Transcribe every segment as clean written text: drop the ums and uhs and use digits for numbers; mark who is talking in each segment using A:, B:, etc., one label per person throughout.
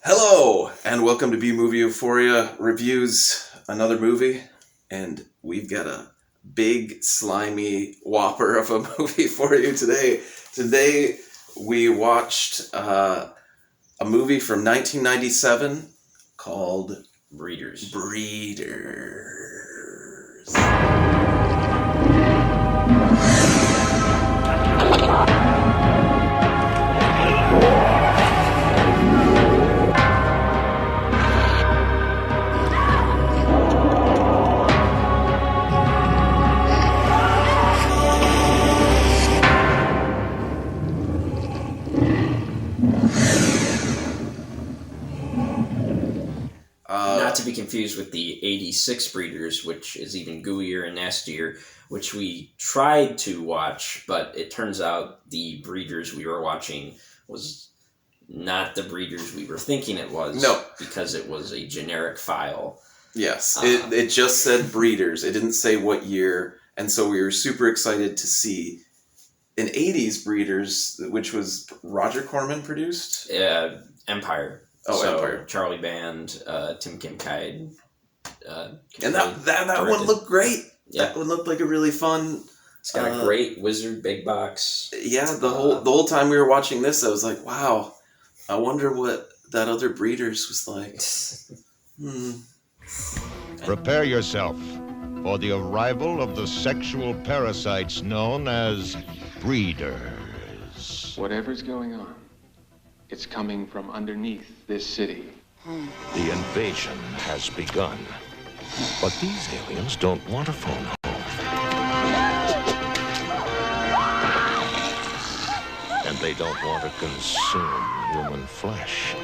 A: Hello, and welcome to B-Movie Euphoria Reviews, another movie, and we've got a big, slimy whopper of a movie for you today. Today, we watched a movie from 1997 called
B: Breeders. Not to be confused with the 86 Breeders, which is even gooier and nastier, which we tried to watch, but it turns out the Breeders we were watching was not the Breeders we were thinking it was.
A: No.
B: Because it was a generic file.
A: Yes, it just said Breeders. It didn't say what year, and so we were super excited to see an 80s Breeders, which was Roger Corman produced?
B: Empire.
A: Oh,
B: so,
A: Empire.
B: Charlie Band, Tim Kincaid.
A: And that one looked great.
B: Yeah.
A: That one looked like a really fun...
B: It's got a great Wizard big box.
A: Yeah, the whole time we were watching this, I was like, wow, I wonder what that other Breeders was like.
C: Prepare yourself for the arrival of the sexual parasites known as breeders.
D: Whatever's going on, it's coming from underneath this city.
C: The invasion has begun. But these aliens don't want a phone home. And they don't want to consume human flesh.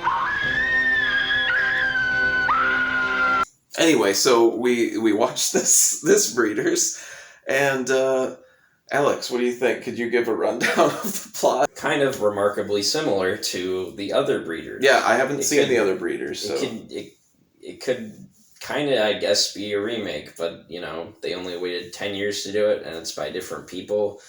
A: Anyway, so we watched this Breeders, and Alex, what do you think? Could you give a rundown of the plot?
B: Kind of remarkably similar to the other Breeders.
A: Yeah, I haven't seen the other Breeders, so...
B: It could kind of, I guess, be a remake, but, they only waited 10 years to do it, and it's by different people.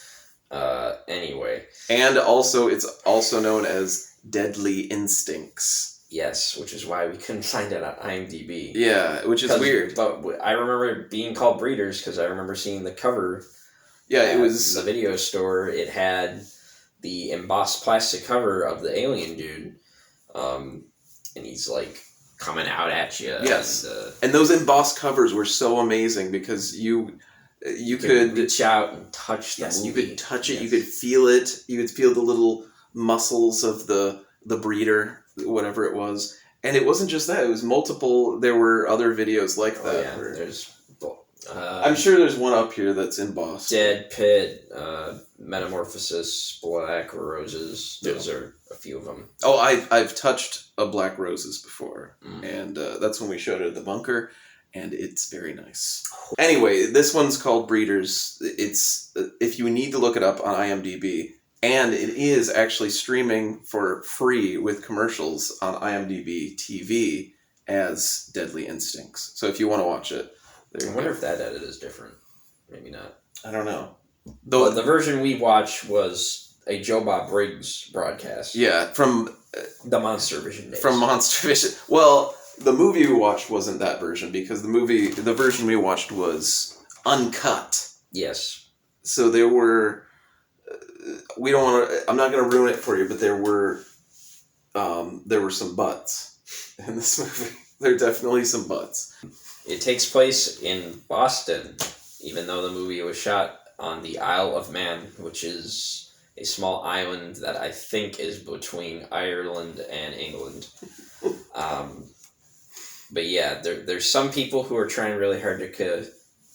B: Anyway.
A: And also, it's also known as Deadly Instincts.
B: Yes, which is why we couldn't find it on IMDb.
A: Yeah, which is weird.
B: But I remember it being called Breeders because I remember seeing the cover.
A: Yeah, it was...
B: the video store. It had the embossed plastic cover of the alien dude. And he's, coming out at you.
A: Yes. And those embossed covers were so amazing because you could
B: reach out and touch the movie.
A: You could touch it, yes. You could feel it. You could feel the little muscles of the breeder, whatever it was. And it wasn't just that, it was multiple. There were other videos like that.
B: Yeah, there's...
A: I'm sure there's one up here that's embossed.
B: Dead Pit, Metamorphosis, Black Roses. Those are a few of them.
A: Oh, I've touched a Black Roses before, and that's when we showed it at the bunker, and it's very nice. Anyway, this one's called Breeders. It's if you need to look it up on IMDb, and it is actually streaming for free with commercials on IMDb TV as Deadly Instincts. So if you want to watch it.
B: I wonder if that edit is different. Maybe not.
A: I don't know.
B: The version we watched was a Joe Bob Briggs broadcast.
A: Yeah, from...
B: the Monster Vision days.
A: From Monster Vision. Well, the movie we watched wasn't that version, because the version we watched was uncut.
B: Yes.
A: So there were... we don't want to... I'm not going to ruin it for you, but there were some butts in this movie. There are definitely some butts.
B: It takes place in Boston, even though the movie was shot on the Isle of Man, which is a small island that I think is between Ireland and England. But yeah, there's some people who are trying really hard to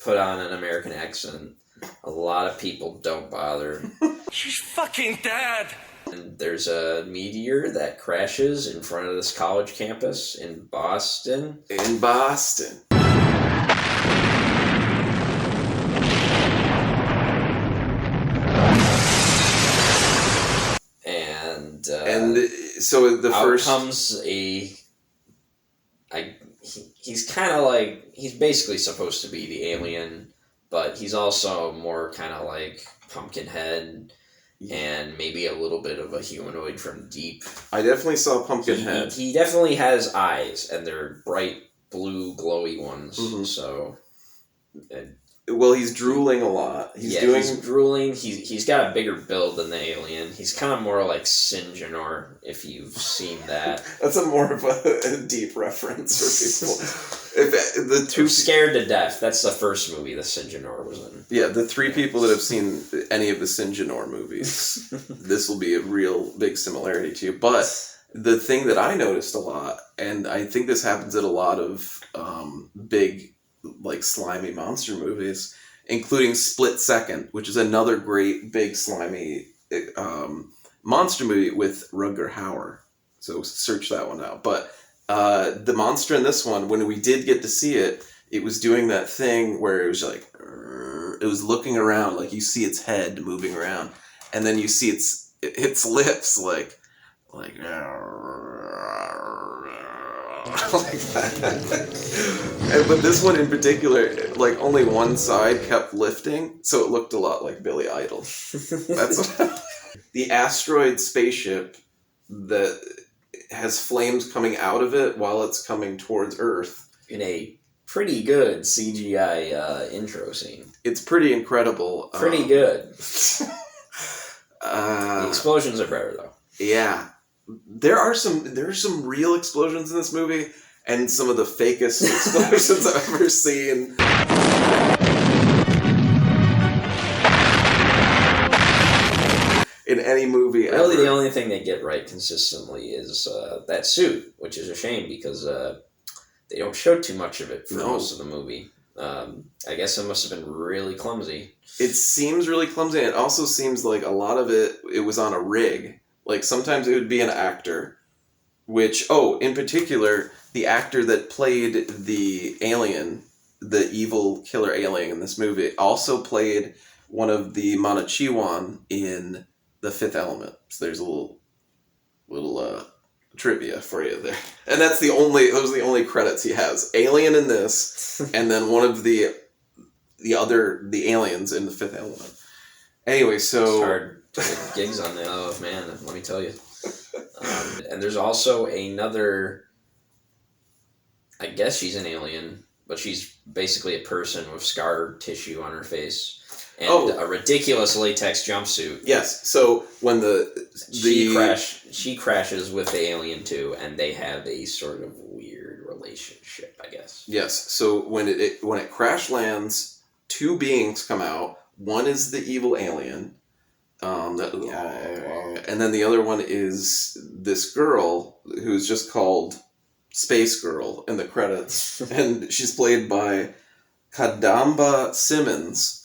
B: put on an American accent. A lot of people don't bother.
E: She's fucking dead!
B: And there's a meteor that crashes in front of this college campus in Boston.
A: In Boston. And so the first...
B: comes he's kind of like... He's basically supposed to be the alien, but he's also more kind of like Pumpkinhead. and maybe a little bit of a humanoid from Deep.
A: I definitely saw Pumpkinhead.
B: He definitely has eyes, and they're bright blue, glowy ones. Mm-hmm. So,
A: well, he's drooling a lot.
B: He's drooling. He's got a bigger build than the alien. He's kind of more like Sinjanor, if you've seen that.
A: That's more of a deep reference for people. If the
B: Scared to Death. That's the first movie that Sinjanor was in.
A: Yeah, the three people that have seen any of the Sinjanor movies, this will be a real big similarity to you. But the thing that I noticed a lot, and I think this happens at a lot of big, like, slimy monster movies, including Split Second, which is another great big slimy monster movie with Rutger Hauer. So search that one out. But the monster in this one, when we did get to see it, it was doing that thing where it was like, it was looking around, like you see its head moving around, and then you see its lips like that. But this one in particular, like only one side kept lifting, so it looked a lot like Billy Idol. That's what the asteroid spaceship that has flames coming out of it while it's coming towards Earth.
B: In a pretty good CGI intro scene.
A: It's pretty incredible.
B: Pretty good. The explosions are better though.
A: Yeah. There are some real explosions in this movie, and some of the fakest explosions I've ever seen. In any movie ever.
B: Really, the only thing they get right consistently is that suit, which is a shame because they don't show too much of it for most of the movie. I guess it must have been really clumsy.
A: It seems really clumsy, and it also seems like a lot of it was on a rig. Like, sometimes it would be an actor, which, in particular, the actor that played the alien, the evil killer alien in this movie, also played one of the Manachiwan in The Fifth Element. So there's a little trivia for you there. And those are the only credits he has. Alien in this, and then one of the aliens in The Fifth Element. Anyway, so...
B: It's hard to get gigs on the Isle of Man, let me tell you. And there's also another... I guess she's an alien, but she's basically a person with scar tissue on her face. And a ridiculous latex jumpsuit.
A: Yes, so when
B: she crashes with the alien too, and they have a sort of weird relationship, I guess.
A: Yes, so when it crash lands, two beings come out. One is the evil alien, and then the other one is this girl who's just called Space Girl in the credits, and she's played by Kadamba Simmons.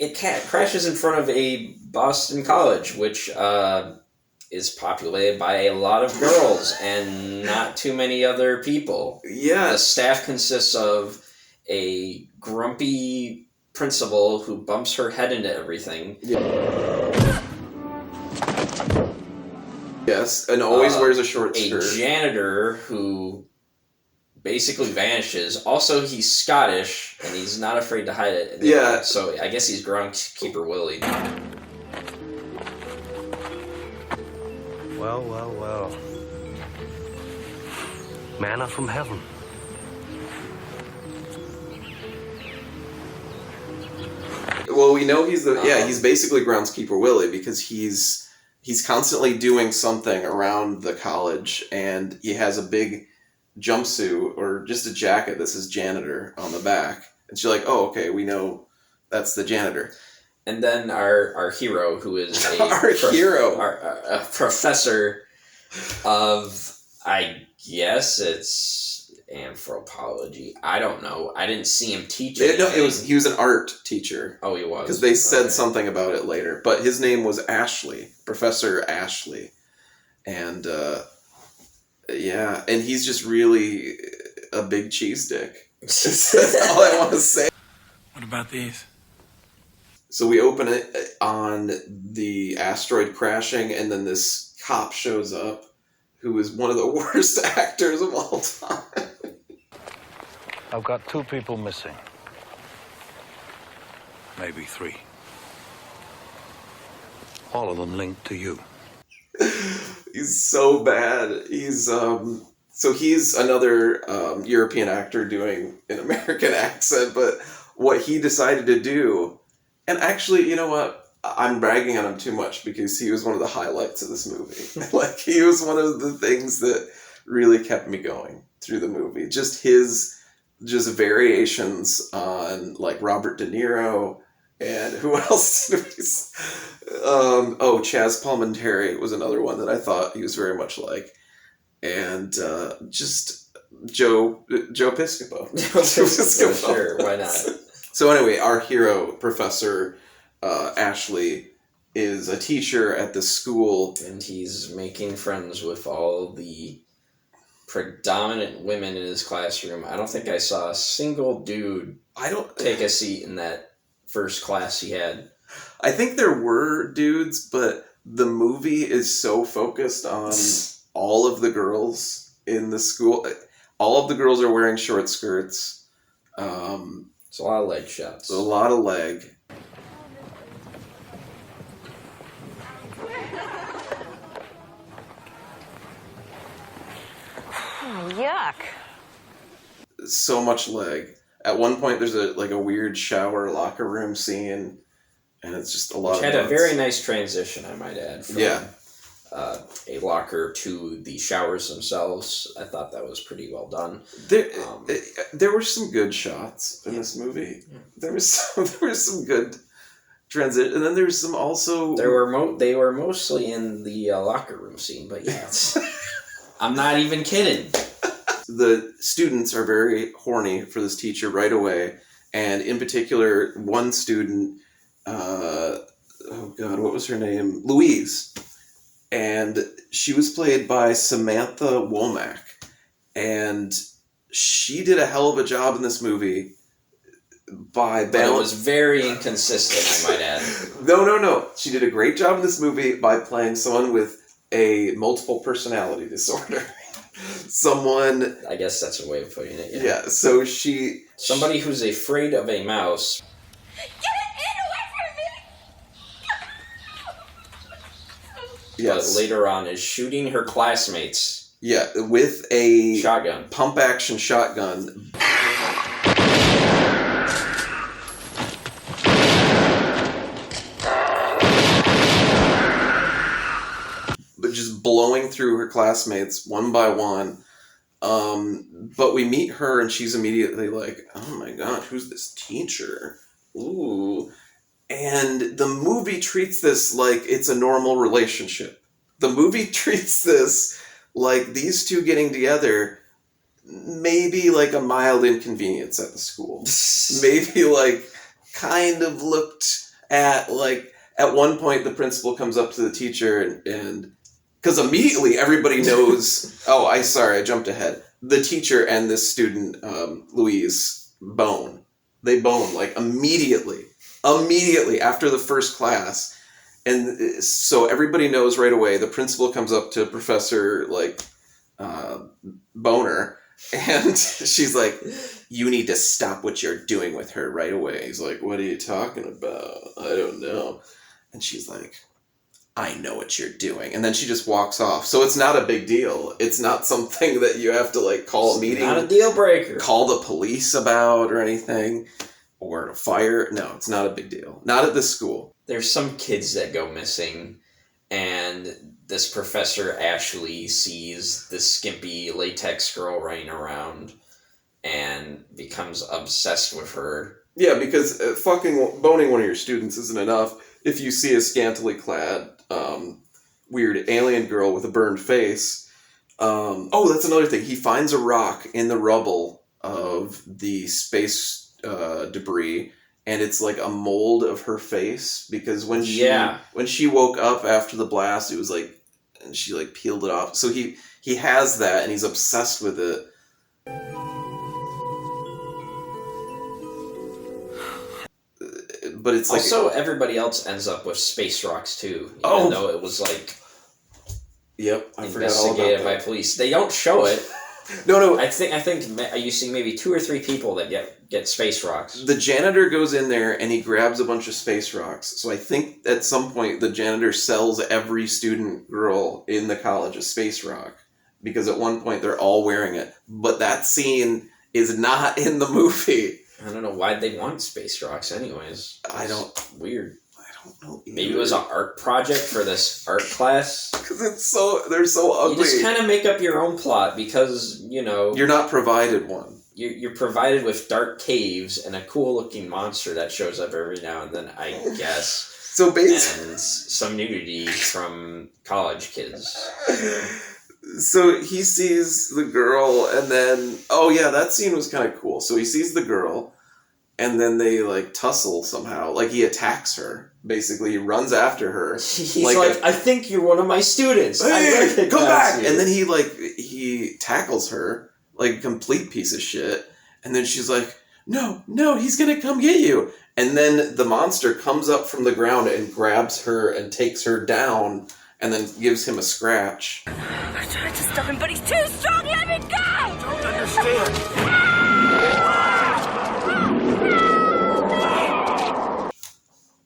B: It crashes in front of a Boston college, which is populated by a lot of girls and not too many other people.
A: Yeah.
B: The staff consists of a grumpy principal who bumps her head into everything.
A: Yeah. Yes, and always wears a short skirt.
B: A janitor who basically vanishes. Also, he's Scottish, and he's not afraid to hide it.
A: Yeah.
B: So I guess he's Groundskeeper Willie.
E: Well, well, well. Manna from heaven.
A: Well, we know he's he's basically Groundskeeper Willie because he's constantly doing something around the college, and he has a big jumpsuit or just a jacket that says janitor on the back, and she's like, "Oh, okay, we know that's the janitor."
B: And then our hero, who is
A: a
B: professor of, I guess it's anthropology. I don't know. I didn't see him teach it.
A: No, he was an art teacher.
B: Oh, he was,
A: because they said something about it later. But his name was Ashley, Professor Ashley, and and he's just really a big cheese dick. That's all I want to say.
E: What about these?
A: So we open it on the asteroid crashing, and then this cop shows up, who is one of the worst actors of all time.
E: I've got 2 people missing. Maybe 3. All of them linked to you.
A: He's so bad. He's another European actor doing an American accent, but what he decided to do, and actually, you know what? I'm bragging on him too much because he was one of the highlights of this movie. Like, he was one of the things that really kept me going through the movie. Just variations on, like, Robert De Niro, and who else did we Chaz Palminteri was another one that I thought he was very much like. And just Joe Piscopo.
B: Sure, why not?
A: So anyway, our hero, Professor Ashley, is a teacher at the school.
B: And he's making friends with all the predominant women in his classroom. I don't think I saw a single dude take a seat in that first class he had.
A: I think there were dudes, but the movie is so focused on all of the girls in the school. All of the girls are wearing short skirts.
B: It's a lot of leg shots.
A: A lot of leg.
F: Oh, yuck.
A: So much leg. At one point, there's a weird shower locker room scene, and it's just a lot of.
B: Which had a very nice transition, I might add. From,
A: yeah.
B: A locker to the showers themselves. I thought that was pretty well done.
A: There were some good shots in this movie.
B: Yeah.
A: There was some good transition, and then there's some also.
B: They were mostly in the locker room scene, but yeah, I'm not even kidding.
A: The students are very horny for this teacher right away, and in particular, one student, what was her name? Louise. And she was played by Samantha Womack. And she did a hell of a job in this movie by balance.
B: But it was very inconsistent, I might add.
A: No. She did a great job in this movie by playing someone with a multiple personality disorder. Someone...
B: I guess that's a way of putting it,
A: yeah. So she...
B: Somebody who's afraid of a mouse.
A: Yes.
B: But later on is shooting her classmates.
A: Yeah, with a...
B: shotgun.
A: Pump-action shotgun. But just blowing through her classmates one by one. But we meet her and she's immediately like, oh my god, who's this teacher? Ooh. And the movie treats this like it's a normal relationship. The movie treats this like these two getting together maybe like a mild inconvenience at the school. Maybe like kind of looked at like at one point the principal comes up to the teacher and because immediately everybody knows, I jumped ahead. The teacher and this student, Louise, bone. They bone like immediately after the first class. And so everybody knows right away. The principal comes up to Professor Boner, and she's like, "You need to stop what you're doing with her right away." He's like, "What are you talking about? I don't know." And she's like, "I know what you're doing." And then she just walks off. So it's not a big deal. It's not something that you have to like call a meeting.
B: Not a deal breaker.
A: Call the police about or anything. Or a fire. No, it's not a big deal. Not at this school.
B: There's some kids that go missing, and this Professor Ashley sees this skimpy latex girl running around and becomes obsessed with her.
A: Yeah, because fucking boning one of your students isn't enough. If you see a scantily clad, weird alien girl with a burned face. That's another thing. He finds a rock in the rubble of the space debris, and it's like a mold of her face because when she woke up after the blast, it was like, and she like peeled it off. So he has that, and he's obsessed with it. but it's like
B: also everybody else ends up with space rocks too. Even though it was like investigated by police. They don't show it.
A: No.
B: I think you see maybe 2 or 3 people that get space rocks.
A: The janitor goes in there and he grabs a bunch of space rocks. So I think at some point the janitor sells every student girl in the college a space rock, because at one point they're all wearing it. But that scene is not in the movie.
B: I don't know why they want space rocks anyways. Weird.
A: I don't know either.
B: Maybe it was an art project for this art class.
A: Because they're so ugly.
B: You just kind of make up your own plot because,
A: you're not provided one.
B: You're provided with dark caves and a cool-looking monster that shows up every now and then, I guess.
A: So basically...
B: And some nudity from college kids.
A: So he sees the girl, and then... Oh, yeah, that scene was kind of cool. So he sees the girl, and then they, tussle somehow. He attacks her. Basically, he runs after her.
B: He's I think you're one of my students.
A: Hey, come back! You. And then he tackles her, like a complete piece of shit. And then she's like, no, he's gonna come get you. And then the monster comes up from the ground and grabs her and takes her down, and then gives him a scratch.
F: I tried to stop him, but he's too strong. Let me go!
E: I don't understand.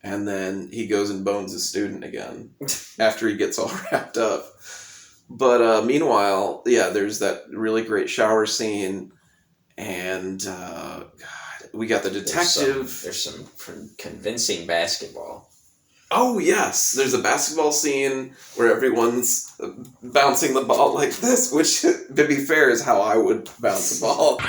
A: And then he goes and bones his student again after he gets all wrapped up. But meanwhile, there's that really great shower scene, and God, we got the detective.
B: There's some convincing basketball.
A: Oh yes, there's a basketball scene where everyone's bouncing the ball like this, which, to be fair, is how I would bounce a ball.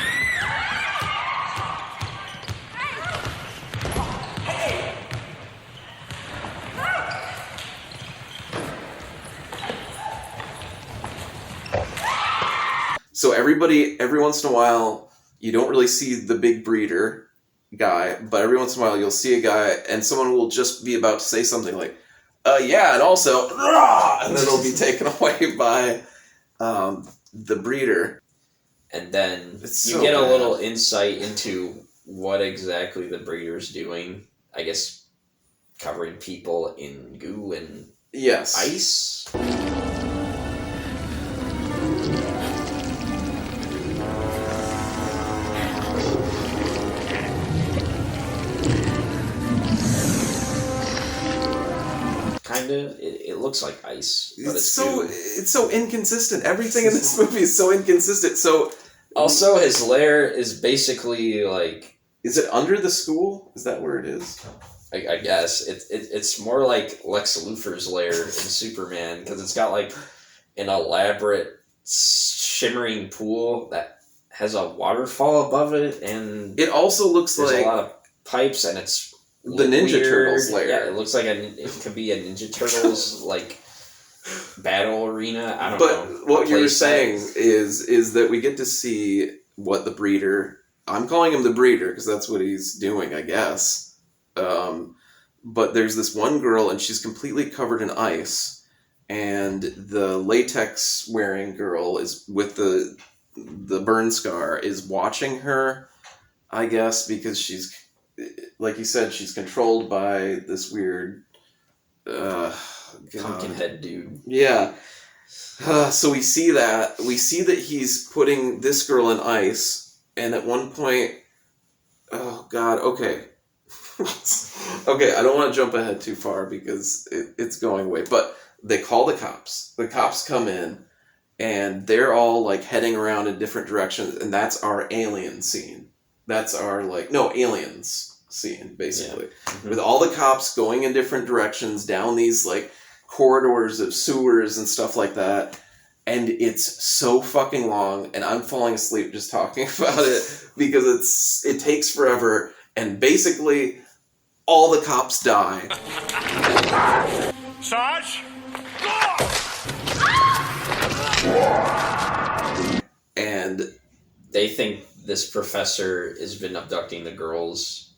A: So every once in a while, you don't really see the big breeder guy, but every once in a while you'll see a guy and someone will just be about to say something like, and also, and then it'll be taken away by the breeder.
B: And then you get a little insight into what exactly the breeder's doing. I guess covering people in goo and ice. It looks like ice, but it's
A: so inconsistent. Everything in this movie is so inconsistent. So
B: also his lair is basically
A: is it under the school? Is that where it is?
B: I guess it's more like Lex Luthor's lair in Superman, because it's got an elaborate shimmering pool that has a waterfall above it, and
A: it also looks
B: there's
A: like
B: a lot of pipes, and it's
A: the Ninja Turtles lair.
B: Yeah, it looks like it could be a Ninja Turtles battle arena. I don't know.
A: But what you were saying is that we get to see what the breeder. I'm calling him the breeder because that's what he's doing, I guess. But there's this one girl, and she's completely covered in ice, and the latex wearing girl is with the burn scar is watching her, I guess, because she's. Like you said, she's controlled by this weird
B: pumpkinhead dude.
A: Yeah. So we see that he's putting this girl in ice, and at one point, oh God, okay. Okay, I don't want to jump ahead too far because it's going away. But they call the cops. The cops come in, and they're all heading around in different directions, and that's our alien scene. That's our aliens scene, basically. Yeah. Mm-hmm. With all the cops going in different directions down these corridors of sewers and stuff like that. And it's so fucking long, and I'm falling asleep just talking about it because it takes forever, and basically all the cops die.
E: Sarge?
A: And
B: they think this professor has been abducting the girls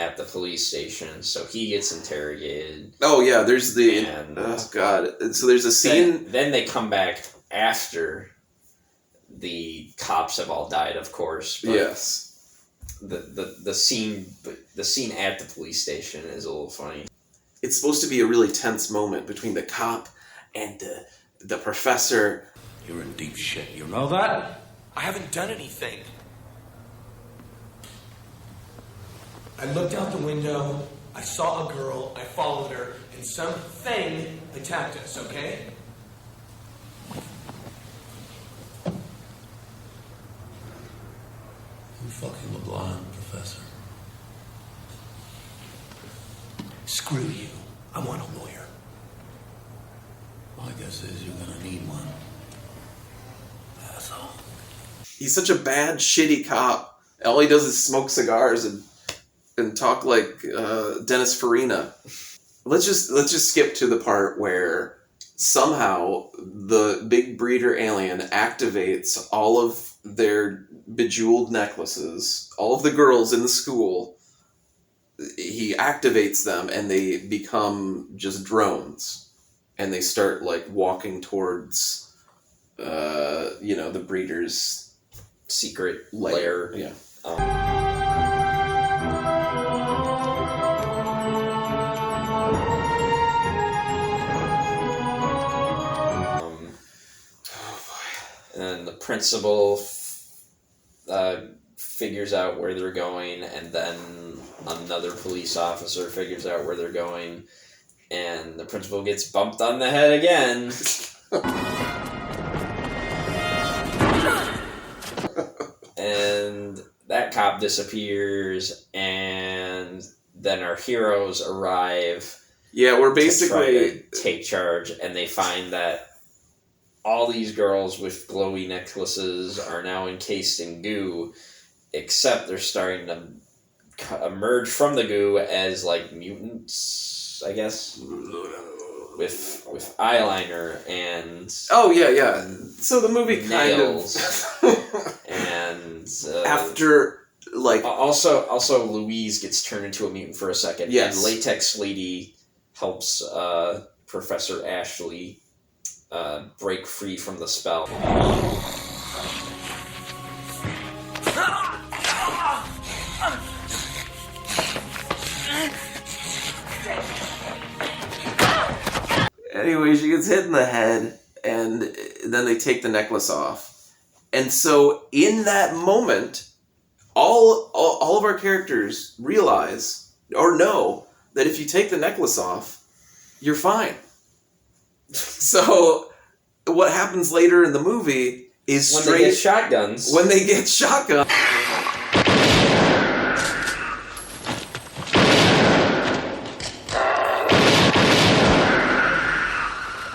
B: at the police station, so he gets interrogated.
A: Oh yeah, there's oh God. So there's a scene.
B: Then they come back after the cops have all died, of course. But
A: yes.
B: the scene at the police station is a little funny.
A: It's supposed to be a really tense moment between the cop and the professor.
E: You're in deep shit, you know that? I haven't done anything. I looked out the window, I saw a girl, I followed her, and something attacked us, okay?
G: You fucking LeBlanc, Professor.
E: Screw you. I want a lawyer.
G: My guess is you're gonna need one. Asshole.
A: He's such a bad, shitty cop. All he does is smoke cigars and talk like Dennis Farina. Let's just skip to the part where somehow the big breeder alien activates all of their bejeweled necklaces, all of the girls in the school. He activates them and they become just drones, and they start like walking towards the breeder's
B: secret lair.
A: Yeah.
B: And the principal figures out where they're going, and then another police officer figures out where they're going, and the principal gets bumped on the head again. And that cop disappears, and then our heroes arrive.
A: Yeah, we're
B: to try
A: basically
B: to take charge, and they find that all these girls with glowy necklaces are now encased in goo, except they're starting to emerge from the goo as like mutants, I guess, with eyeliner and
A: oh yeah. So the movie
B: nails
A: kind of
B: and
A: after like
B: also Louise gets turned into a mutant for a second.
A: Yes.
B: And Latex Lady helps Professor Ashley break free from the spell.
A: Anyway, she gets hit in the head, and then they take the necklace off. And so in that moment, all of our characters realize or know that if you take the necklace off, you're fine. So what happens later in the movie is
B: When they get shotguns.
A: When they get shotguns.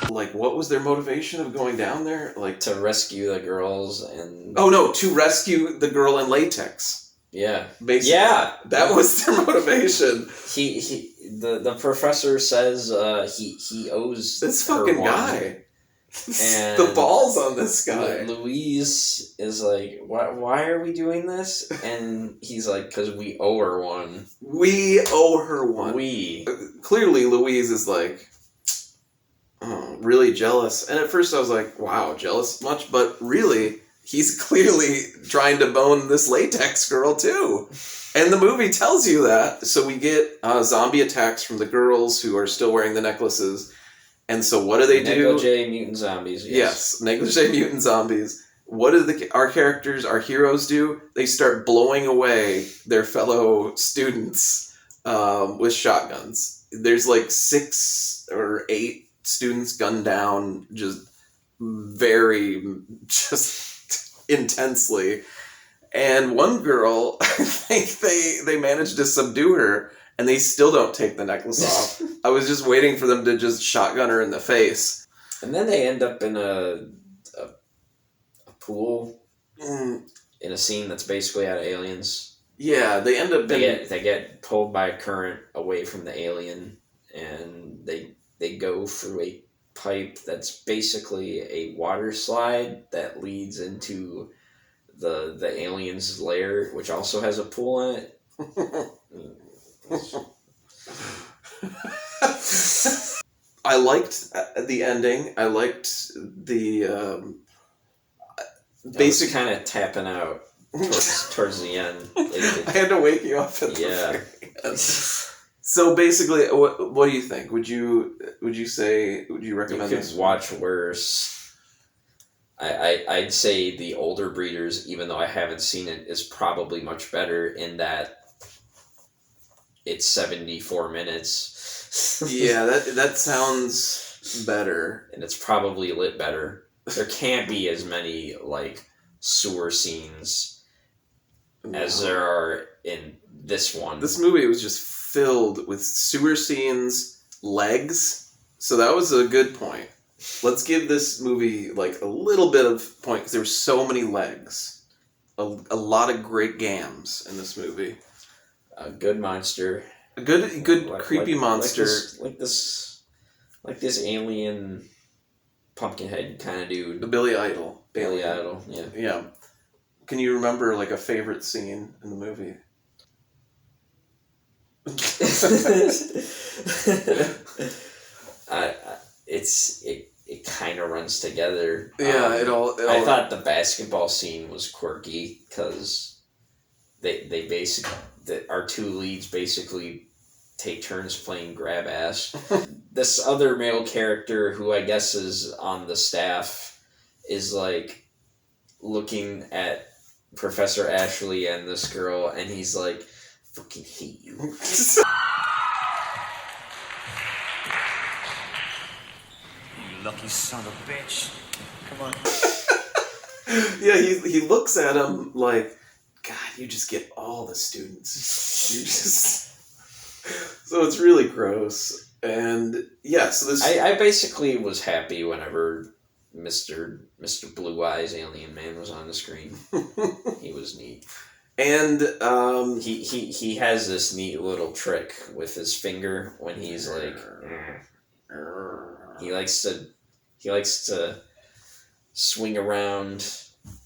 A: Like, what was their motivation of going down there? Like
B: to rescue the girls and...
A: Oh no, to rescue the girl in latex.
B: Yeah.
A: Basically.
B: Yeah.
A: That was their motivation.
B: The professor says he owes
A: this
B: her
A: fucking
B: one.
A: guy.
B: And
A: the balls on this guy.
B: Louise is like, why are we doing this? And he's like, because we owe her one.
A: We owe her one. Clearly Louise is like, oh, really jealous. And at first I was like, wow, jealous much? But really, he's clearly trying to bone this latex girl too. And the movie tells you that. So we get zombie attacks from the girls who are still wearing the necklaces. And so what do they do?
B: Negligee mutant zombies.
A: Yes, negligee mutant zombies. What do our characters, our heroes do? They start blowing away their fellow students with shotguns. There's like 6 or 8 students gunned down just intensely. And one girl, I think they managed to subdue her, and they still don't take the necklace off. I was just waiting for them to just shotgun her in the face.
B: And then they end up in a pool in a scene that's basically out of Aliens.
A: Yeah, they end up...
B: They get pulled by a current away from the alien, and they go through a pipe that's basically a water slide that leads into the alien's lair, which also has a pool in it.
A: I liked the ending. I liked the basic
B: kind of tapping out. towards the end.
A: I had to wake you up at the very end. So basically, what do you think? Would you recommend this?
B: Watch worse. I'd say the older Breeders, even though I haven't seen it, is probably much better in that it's 74 minutes.
A: Yeah, that sounds better.
B: And it's probably lit better. There can't be as many like sewer scenes as there are in this one.
A: This movie was just filled with sewer scenes, legs. So that was a good point. Let's give this movie like a little bit of point because there were so many legs. A lot of great gams in this movie.
B: A good monster.
A: A good creepy monster.
B: Like this alien pumpkinhead kind of dude.
A: The Billy Idol.
B: Billy Idol, yeah.
A: Yeah. Can you remember like a favorite scene in the movie?
B: It kind of runs together.
A: Yeah,
B: I thought the basketball scene was quirky because they basically our two leads basically take turns playing grab ass. This other male character who I guess is on the staff is like looking at Professor Ashley and this girl, and he's like, "Fucking hate you."
H: You lucky son of a bitch. Come on.
A: Yeah, he looks at him like, God, you just get all the students. You just... So it's really gross. And yeah, so this...
B: I basically was happy whenever Mr. Blue Eyes Alien Man was on the screen. He was neat.
A: And
B: he has this neat little trick with his finger when he's like... He likes to swing around.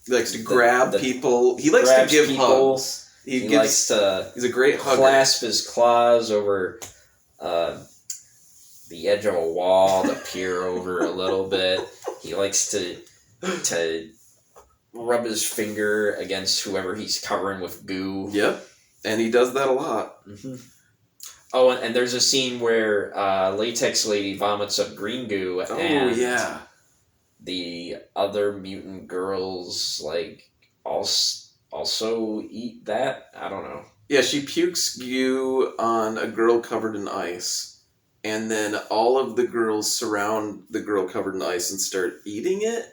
A: He likes to grab people. He likes to give hugs.
B: He likes to.
A: He's a great hugger.
B: Clasp his claws over the edge of a wall to peer over a little bit. He likes to rub his finger against whoever he's covering with goo.
A: Yep, and he does that a lot.
B: Mm-hmm. Oh, and there's a scene where Latex Lady vomits up green goo. And
A: yeah.
B: The other mutant girls, like, also eat that? I don't know.
A: Yeah, she pukes goo on a girl covered in ice. And then all of the girls surround the girl covered in ice and start eating it.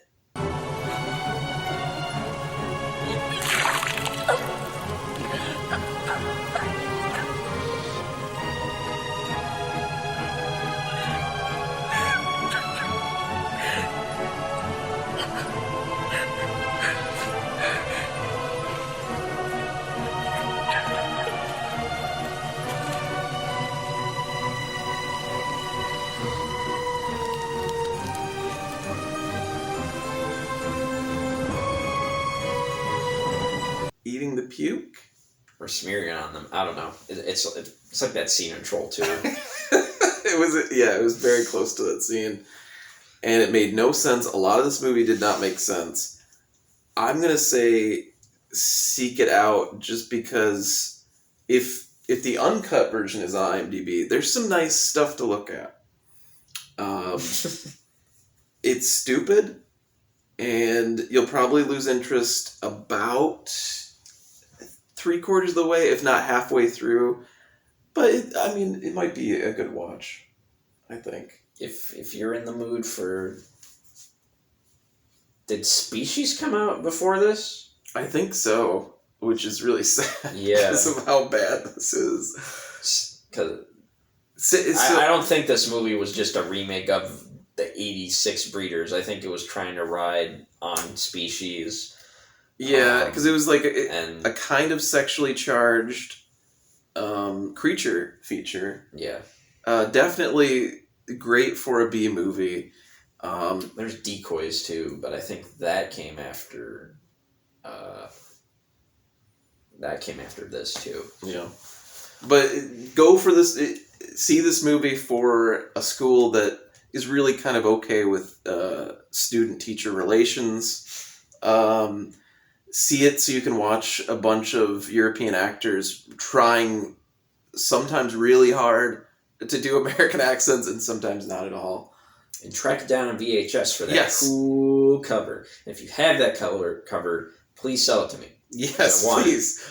A: Eating the puke?
B: Or smearing it on them. I don't know. It's like that scene in Troll 2.
A: It was very close to that scene. And it made no sense. A lot of this movie did not make sense. I'm going to say seek it out just because if the uncut version is on IMDb, there's some nice stuff to look at. It's stupid, and you'll probably lose interest about 3/4 of the way, if not halfway through. But it might be a good watch, I think.
B: If you're in the mood for... Did Species come out before this?
A: I think so, which is really sad.
B: Yeah.
A: Because of how bad this is.
B: Because I don't think this movie was just a remake of the 86 Breeders. I think it was trying to ride on Species.
A: Yeah, because it was like a kind of sexually charged creature feature.
B: Yeah.
A: Definitely great for a B movie.
B: There's Decoys too, but I think that came after this too.
A: Yeah. But go for this. See this movie for a school that is really kind of okay with student-teacher relations. see it so you can watch a bunch of European actors trying sometimes really hard to do American accents and sometimes not at all.
B: And track it down on VHS for that cool cover. If you have that cover, please sell it to me.
A: Yes, please.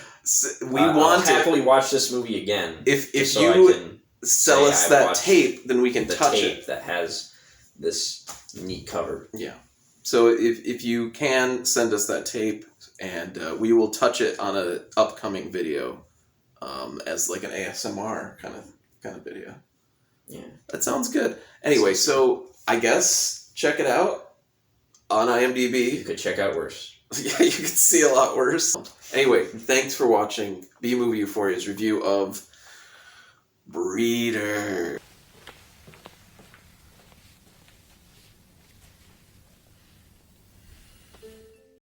A: We want
B: I'll happily watch this movie again.
A: If you sell us that tape, then we can touch it.
B: The tape that has this neat cover.
A: Yeah. So if you can send us that tape, and we will touch it on an upcoming video, as like an ASMR kind of video.
B: Yeah,
A: that sounds good. Anyway, so I guess check it out on IMDb.
B: You could check out worse.
A: Yeah, you could see a lot worse. Anyway, thanks for watching B Movie Euphoria's review of Breeder.